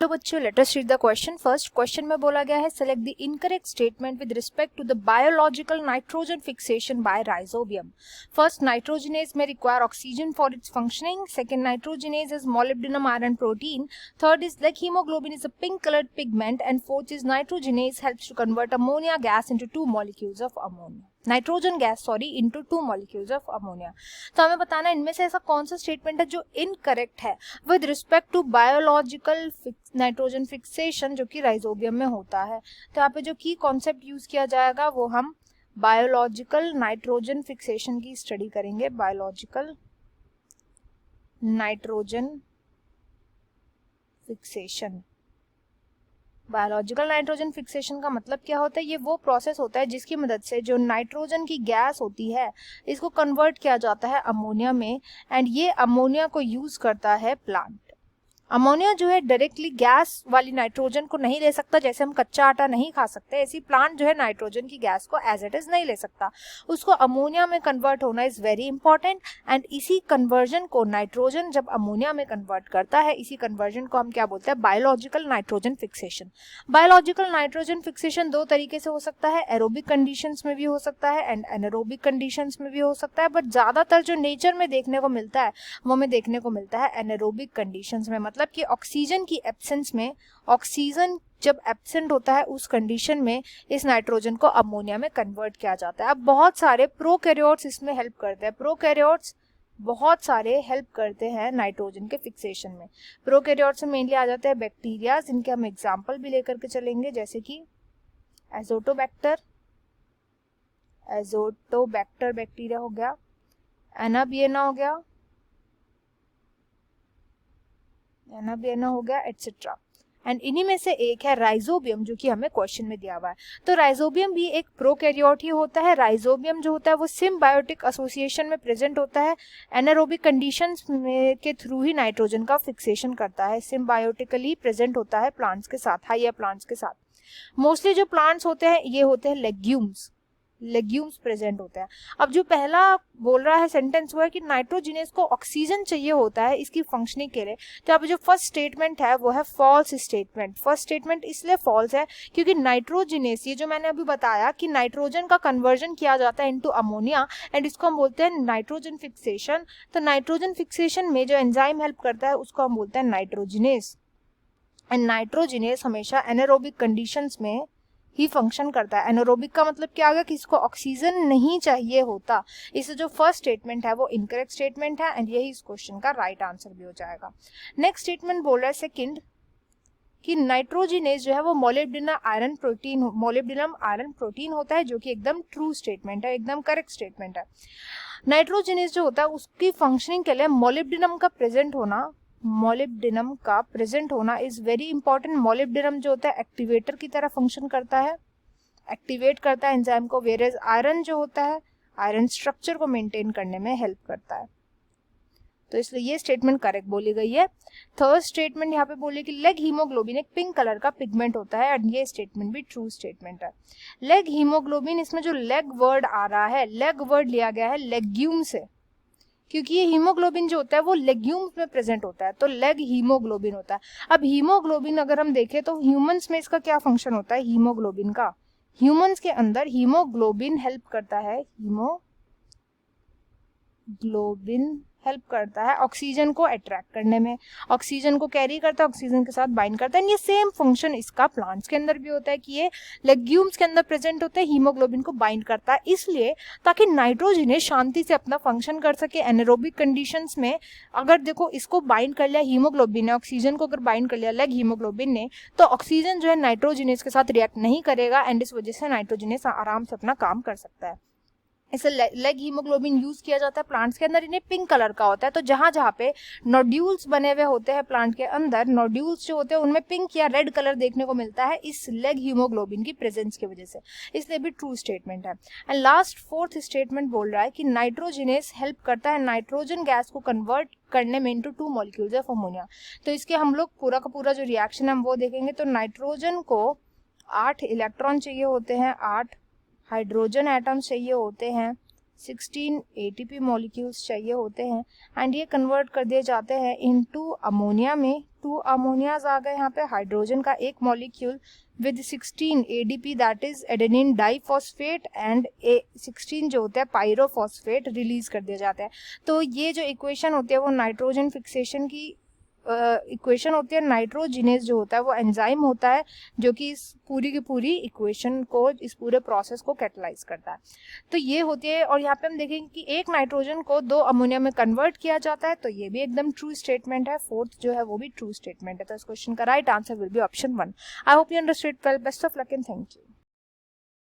तो बच्चों let us read the question. First question में बोला गया है select the incorrect statement with respect to the biological nitrogen fixation by rhizobium. First, nitrogenase may require oxygen for its functioning. Second, nitrogenase is molybdenum iron protein. Third is like hemoglobin is a pink colored pigment. And fourth is nitrogenase helps to convert ammonia gas into two molecules of ammonia. Nitrogen gas into two molecules of ammonia. तो हमें बताना है इनमें से ऐसा कौन सा statement है जो इनकरेक्ट है with respect to biological nitrogen fixation जो कि राइजोबियम में होता है। तो यहाँ पे जो की कॉन्सेप्ट यूज किया जाएगा वो हम बायोलॉजिकल नाइट्रोजन फिक्सेशन की स्टडी करेंगे। Biological nitrogen fixation. Biological nitrogen fixation का मतलब क्या होता है? ये वो प्रोसेस होता है जिसकी मदद से जो नाइट्रोजन की गैस होती है इसको कन्वर्ट किया जाता है अमोनिया में, एंड ये अमोनिया को यूज करता है प्लांट। अमोनिया जो है डायरेक्टली गैस वाली नाइट्रोजन को नहीं ले सकता, जैसे हम कच्चा आटा नहीं खा सकते, ऐसी प्लांट जो है नाइट्रोजन की गैस को एज इट इज नहीं ले सकता, उसको अमोनिया में कन्वर्ट होना इज वेरी इंपॉर्टेंट। एंड इसी कन्वर्जन को नाइट्रोजन जब अमोनिया में कन्वर्ट करता है, इसी कन्वर्जन को हम क्या बोलते हैं? Biological nitrogen fixation. Biological nitrogen fixation दो तरीके से हो सकता है, एरोबिक कंडीशंस में भी हो सकता है एंड एनारोबिक कंडीशंस में भी हो सकता है, बट ज्यादातर जो नेचर में देखने को मिलता है वो हमें देखने को मिलता है एनारोबिक कंडीशंस में। मतलब कि ऑक्सीजन की एब्सेंस में, ऑक्सीजन जब एब्सेंट होता है उस कंडीशन में इस नाइट्रोजन को अमोनिया में कन्वर्ट किया जाता है। अब बहुत सारे प्रोकैरियोट्स इसमें हेल्प करते हैं। प्रोकैरियोट्स बहुत सारे हेल्प करते हैं नाइट्रोजन के फिक्सेशन में। प्रोकैरियोट्स में मेनली आ जाते हैं बैक्टीरिया, जिनके हम एग्जांपल भी लेकर के चलेंगे, जैसे कि एजोटोबैक्टर बैक्टीरिया हो गया, एनाबियना हो गया, एटसेट्रा। एंड इन्हीं में से एक है राइजोबियम, जो कि हमें क्वेश्चन में दिया हुआ है। तो राइजोबियम भी एक प्रोकैरियोट ही होता है। राइजोबियम जो होता है वो सिम्बायोटिक एसोसिएशन में प्रेजेंट होता है, एनारोबिक कंडीशंस में के थ्रू ही नाइट्रोजन का फिक्सेशन करता है, सिम्बायोटिकली प्रेजेंट होता है प्लांट्स के साथ, हाइयर प्लांट्स के साथ। मोस्टली जो प्लांट्स होते हैं ये होते हैं लेग्यूम्स प्रेजेंट होते हैं। अब जो पहला बोल रहा है सेंटेंस वो है कि नाइट्रोजिनेस को ऑक्सीजन चाहिए होता है इसकी फंक्शनिंग के लिए। तो यहाँ पे जो फर्स्ट स्टेटमेंट है वो है फॉल्स स्टेटमेंट। फर्स्ट स्टेटमेंट इसलिए फॉल्स है क्योंकि नाइट्रोजिनेस, ये जो मैंने अभी बताया कि नाइट्रोजन का कन्वर्जन किया जाता है इनटू अमोनिया एंड इसको हम बोलते हैं नाइट्रोजन फिक्सेशन। तो नाइट्रोजन फिक्सेशन में जो एंजाइम हेल्प करता है उसको हम बोलते हैं नाइट्रोजिनेस। एंड नाइट्रोजिनेस हमेशा एनारोबिक कंडीशंस में ही फंक्शन करता है। एनारोबिक का मतलब क्या होगा कि इसको ऑक्सीजन नहीं चाहिए होता। इससे जो फर्स्ट स्टेटमेंट है वो इनकरेक्ट स्टेटमेंट है एंड यही इस क्वेश्चन का राइट आंसर भी हो जाएगा। नेक्स्ट स्टेटमेंट बोल रहा है सेकंड कि नाइट्रोजिनेज जो है वो मोलिब्डेनम आयरन प्रोटीन होता है, जो कि एकदम ट्रू स्टेटमेंट है, एकदम करेक्ट स्टेटमेंट है। नाइट्रोजिनेज जो होता है उसकी फंक्शनिंग के लिए मोलिब्डेनम का प्रेजेंट होना इज वेरी इंपॉर्टेंट। मोलिब्डेनम जो होता है एक्टिवेटर की तरह फंक्शन करता है, एक्टिवेट करता है एंजाइम को, वेरेज आयरन जो होता है आयरन स्ट्रक्चर को मेंटेन करने में हेल्प करता है। तो इसलिए ये स्टेटमेंट करेक्ट बोली गई है। थर्ड स्टेटमेंट यहाँ पे बोली कि लेग हीमोग्लोबिन एक पिंक कलर का पिगमेंट होता है एंड ये स्टेटमेंट भी ट्रू स्टेटमेंट है। लेग हीमोग्लोबिन, इसमें जो लेग वर्ड आ रहा है, लेग वर्ड लिया गया है लेग्यूम से, क्योंकि ये हीमोग्लोबिन जो होता है वो लेग्यूम्स में प्रेजेंट होता है, तो लेग हीमोग्लोबिन होता है। अब हीमोग्लोबिन अगर हम देखें तो ह्यूमंस में इसका क्या फंक्शन होता है हीमोग्लोबिन का? ह्यूमंस के अंदर हीमोग्लोबिन हेल्प करता है, हीमोग्लोबिन हेल्प करता है ऑक्सीजन को अट्रैक्ट करने में, ऑक्सीजन को कैरी करता है, ऑक्सीजन के साथ बाइंड करता है। ये सेम फंक्शन इसका प्लांट्स के अंदर भी होता है कि ये लेग्यूम्स के अंदर प्रेजेंट होता है, हीमोग्लोबिन को बाइंड करता है, इसलिए ताकि नाइट्रोजनेज शांति से अपना फंक्शन कर सके एनारोबिक कंडीशंस में। अगर देखो इसको बाइंड कर लिया हीमोग्लोबिन ने, ऑक्सीजन को अगर बाइंड कर लिया लेग हीमोग्लोबिन ने, तो ऑक्सीजन जो है नाइट्रोजनेज के साथ रिएक्ट नहीं करेगा एंड इस वजह से नाइट्रोजनेज आराम से अपना काम कर सकता है। इसे लेग हीमोग्लोबिन यूज किया जाता है प्लांट्स के अंदर। इन्हें पिंक कलर का होता है, तो जहां जहां पे नोड्यूल्स बने हुए होते हैं प्लांट के अंदर, नोड्यूल्स जो होते हैं उनमें पिंक या रेड कलर देखने को मिलता है इस लेग हीमोग्लोबिन की प्रेजेंस की वजह से, इसलिए भी ट्रू स्टेटमेंट है। एंड लास्ट फोर्थ स्टेटमेंट बोल रहा है कि नाइट्रोजिनेस हेल्प करता है नाइट्रोजन गैस को कन्वर्ट करने में into two molecules of ammonia. तो इसके हम लोग पूरा का पूरा जो रिएक्शन है हम वो देखेंगे। तो नाइट्रोजन को 8 इलेक्ट्रॉन चाहिए होते हैं, 8 हाइड्रोजन एटम्स चाहिए होते हैं, 16 ATP मॉलिक्यूल्स चाहिए होते हैं एंड ये कन्वर्ट कर दिए जाते हैं इनटू अमोनिया में। 2 अमोनियाज आ गए यहाँ पे, हाइड्रोजन का एक molecule with 16 ADP that is adenine diphosphate and 16 जो होता है पायरोफॉस्फेट रिलीज कर दिया जाता है। तो ये जो इक्वेशन होती है वो नाइट्रोजन फिक्सेशन की इक्वेशन होती है। नाइट्रोजिनेज जो होता है वो एंजाइम होता है जो कि इस पूरी की पूरी इक्वेशन को, इस पूरे प्रोसेस को कैटलाइज करता है। तो ये होती है, और यहाँ पे हम देखेंगे कि एक नाइट्रोजन को 2 अमोनिया में कन्वर्ट किया जाता है, तो ये भी एकदम ट्रू स्टेटमेंट है। फोर्थ जो है वो भी ट्रू स्टेटमेंट है। तो इस क्वेश्चन का right answer will be option 1। I hope you understood well. Best of luck and thank you.